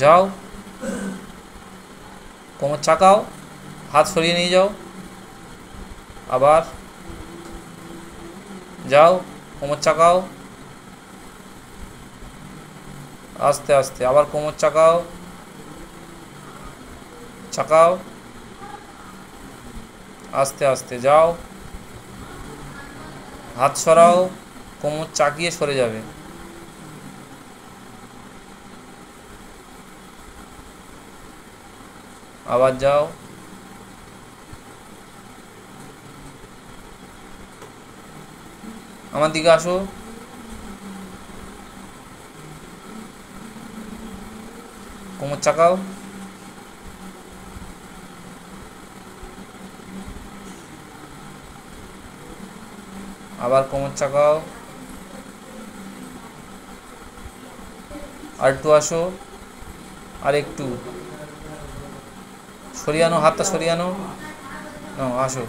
যাও, কোমর চাকাও, হাত সরিয়ে নিয়ে যাও, আবার যাও, কোমর চাকাও, আস্তে আস্তে, আবার কোমর চাকাও, চাকাও, আস্তে আস্তে যাও, হাত সরাও, কোমর চাকিয়ে সরে যাবে, আবার যাও, আমার দিকে আসো, কোমর চাকাও, আবার কোমর চাকাও, আর একটু আসো, আর একটু সরিয়ানো, হাতটা সরিয়ানো, আসো।